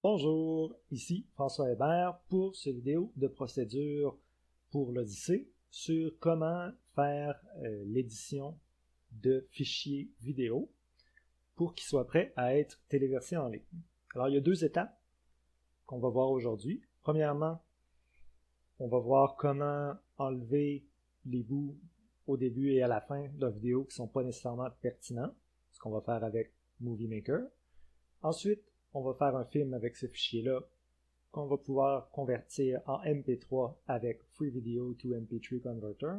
Bonjour, ici François Hébert pour cette vidéo de procédure pour l'Odyssée sur comment faire l'édition de fichiers vidéo pour qu'ils soient prêts à être téléversés en ligne. Alors, il y a deux étapes qu'on va voir aujourd'hui. Premièrement, on va voir comment enlever les bouts au début et à la fin de la vidéo qui ne sont pas nécessairement pertinents, ce qu'on va faire avec Movie Maker. Ensuite, on va faire un film avec ce fichier-là qu'on va pouvoir convertir en MP3 avec Free Video to MP3 Converter.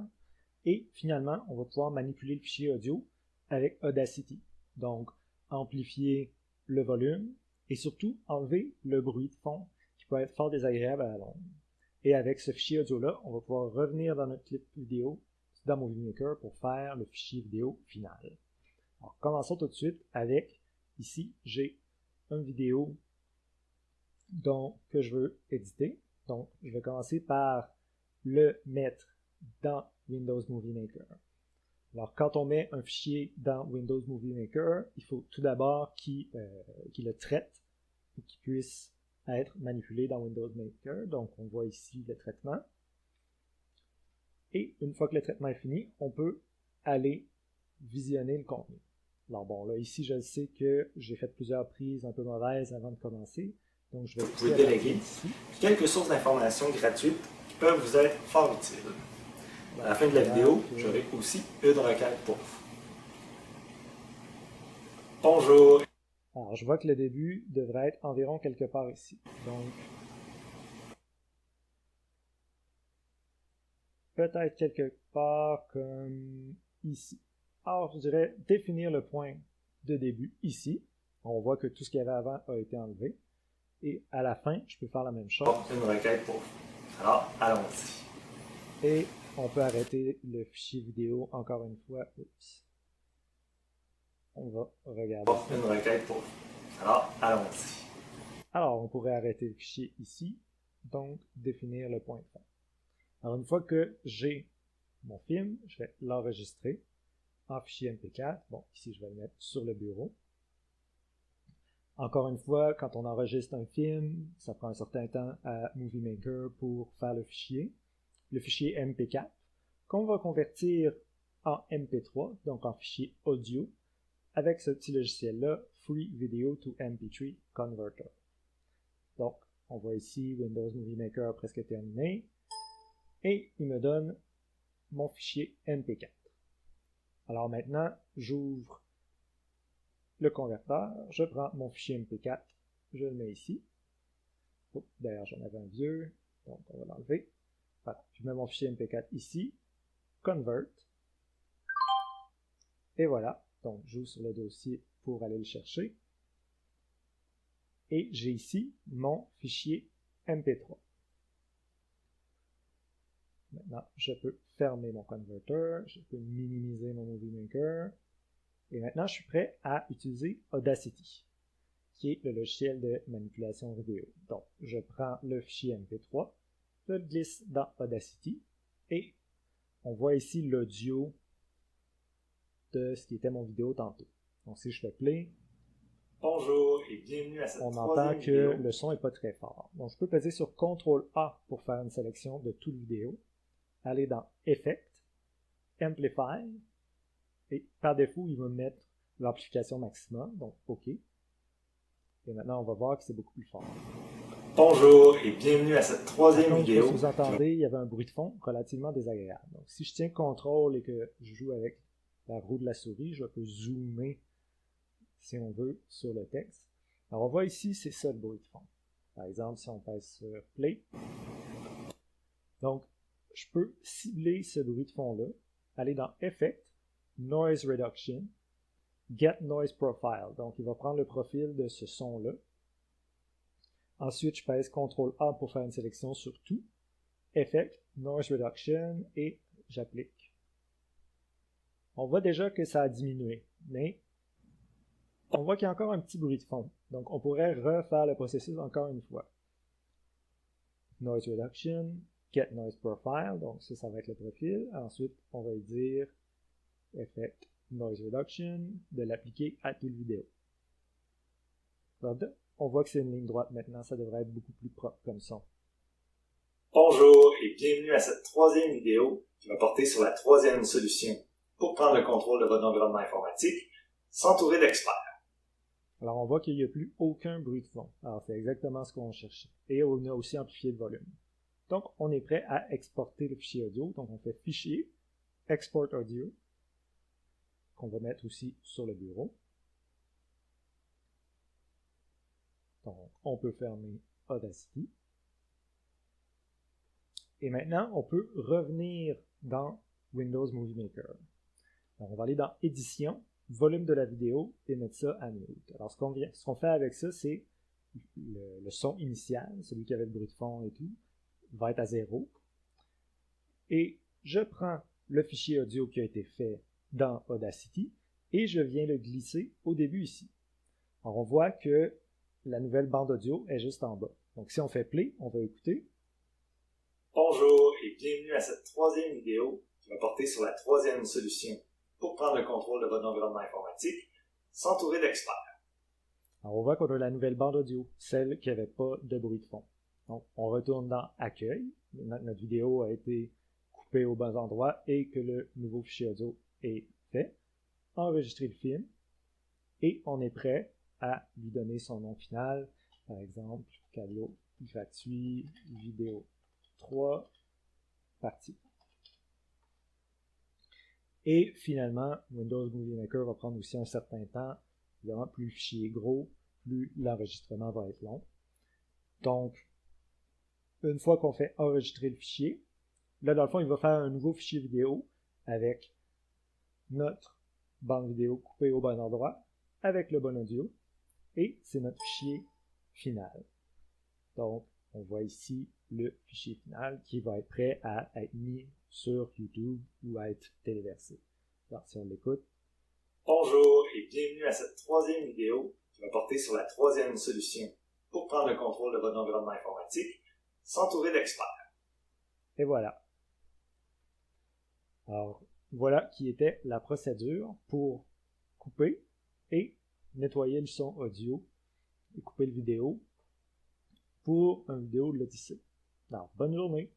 Et finalement, on va pouvoir manipuler le fichier audio avec Audacity. Donc, amplifier le volume et surtout enlever le bruit de fond qui peut être fort désagréable à la longue. Et avec ce fichier audio-là, on va pouvoir revenir dans notre clip vidéo dans Movie Maker pour faire le fichier vidéo final. Alors, commençons tout de suite avec, ici, j'ai une vidéo que je veux éditer. Donc, je vais commencer par le mettre dans Windows Movie Maker. Alors, quand on met un fichier dans Windows Movie Maker, il faut tout d'abord qu'il le traite pour qu'il puisse être manipulé dans Windows Maker. Donc, on voit ici le traitement. Et une fois que le traitement est fini, on peut aller visionner le contenu. Alors bon, là, ici, je sais que j'ai fait plusieurs prises un peu mauvaises avant de commencer. Donc, je vais vous déléguer ici. Quelques sources d'informations gratuites qui peuvent vous être fort utiles. À la fin de la vidéo, j'aurai aussi une requête pour vous. Bonjour. Alors, je vois que le début devrait être environ quelque part ici. Donc, peut-être quelque part comme ici. Alors, je dirais définir le point de début ici. On voit que tout ce qu'il y avait avant a été enlevé. Et à la fin, je peux faire la même chose. Une requête pour vous. Alors, allons-y. Et on peut arrêter le fichier vidéo encore une fois. Oups. On va regarder. Une requête pour vous. Alors, allons-y. Alors, on pourrait arrêter le fichier ici. Donc, définir le point de fin. Alors, une fois que j'ai mon film, je vais l'enregistrer en fichier MP4. Bon, ici, je vais le mettre sur le bureau. Encore une fois, quand on enregistre un film, ça prend un certain temps à Movie Maker pour faire le fichier MP4, qu'on va convertir en MP3, donc en fichier audio, avec ce petit logiciel-là, Free Video to MP3 Converter. Donc, on voit ici Windows Movie Maker presque terminé, et il me donne mon fichier MP4. Alors maintenant, j'ouvre le converteur, je prends mon fichier MP4, je le mets ici. D'ailleurs, j'en avais un vieux, donc on va l'enlever. Voilà, je mets mon fichier MP4 ici, Convert, et voilà. Donc, j'ouvre sur le dossier pour aller le chercher. Et j'ai ici mon fichier MP3. Maintenant, je peux fermer mon converter, je peux minimiser mon Movie Maker. Et maintenant, je suis prêt à utiliser Audacity, qui est le logiciel de manipulation vidéo. Donc, je prends le fichier MP3, je le glisse dans Audacity, et on voit ici l'audio de ce qui était mon vidéo tantôt. Donc, si je fais play, bonjour et bienvenue à cette on entend que le son n'est pas très fort. Donc, je peux peser sur CTRL-A pour faire une sélection de toute vidéo, aller dans Effect, Amplify, et par défaut, il va mettre l'amplification maximum, donc OK. Et maintenant, on va voir que c'est beaucoup plus fort. Bonjour et bienvenue à cette troisième vidéo. Si vous entendez, il y avait un bruit de fond relativement désagréable. Donc, si je tiens CTRL et que je joue avec la roue de la souris, je peux zoomer, si on veut, sur le texte. Alors, on voit ici, c'est ça le bruit de fond. Par exemple, si on pèse sur Play. Donc, je peux cibler ce bruit de fond-là, aller dans Effect, Noise Reduction, Get Noise Profile. Donc, il va prendre le profil de ce son-là. Ensuite, je pèse CTRL-A pour faire une sélection sur tout. Effect, Noise Reduction, et j'applique. On voit déjà que ça a diminué, mais on voit qu'il y a encore un petit bruit de fond. Donc, on pourrait refaire le processus encore une fois. Noise Reduction, Get Noise Profile, donc ça va être le profil. Ensuite, on va dire Effect, Noise Reduction, de l'appliquer à toute vidéo. on voit que c'est une ligne droite maintenant, ça devrait être beaucoup plus propre comme son. Bonjour et bienvenue à cette troisième vidéo qui va porter sur la troisième solution pour prendre le contrôle de votre environnement informatique, s'entourer d'experts. Alors on voit qu'il n'y a plus aucun bruit de fond. Alors c'est exactement ce qu'on cherchait. Et on a aussi amplifié le volume. Donc on est prêt à exporter le fichier audio. Donc on fait Fichier, Export Audio, qu'on va mettre aussi sur le bureau. Donc on peut fermer Audacity. Et maintenant, on peut revenir dans Windows Movie Maker. Alors, on va aller dans Édition, Volume de la vidéo et mettre ça à mute. Alors, ce qu'on fait avec ça, c'est le son initial, celui qui avait le bruit de fond et tout, va être à 0. Et je prends le fichier audio qui a été fait dans Audacity et je viens le glisser au début ici. Alors, on voit que la nouvelle bande audio est juste en bas. Donc, si on fait play, on va écouter. Bonjour et bienvenue à cette troisième vidéo qui va porter sur la troisième solution pour prendre le contrôle de votre environnement informatique, s'entourer d'experts. Alors on voit qu'on a la nouvelle bande audio, celle qui n'avait pas de bruit de fond. Donc on retourne dans Accueil, notre vidéo a été coupée au bon endroit et que le nouveau fichier audio est fait. Enregistrer le film et on est prêt à lui donner son nom final, par exemple, cadeau gratuit, vidéo 3, partie. Et finalement, Windows Movie Maker va prendre aussi un certain temps. Évidemment, plus le fichier est gros, plus l'enregistrement va être long. Donc, une fois qu'on fait enregistrer le fichier, là, dans le fond, il va faire un nouveau fichier vidéo avec notre bande vidéo coupée au bon endroit, avec le bon audio, et c'est notre fichier final. Donc, on voit ici le fichier final qui va être prêt à être mis sur YouTube ou à être téléversé. Alors, si on l'écoute. Bonjour et bienvenue à cette troisième vidéo qui va porter sur la troisième solution pour prendre le contrôle de votre environnement informatique, s'entourer d'experts. Et voilà. Alors, voilà qui était la procédure pour couper et nettoyer le son audio et couper le vidéo pour une vidéo de l'Odyssée. Alors, bonne journée!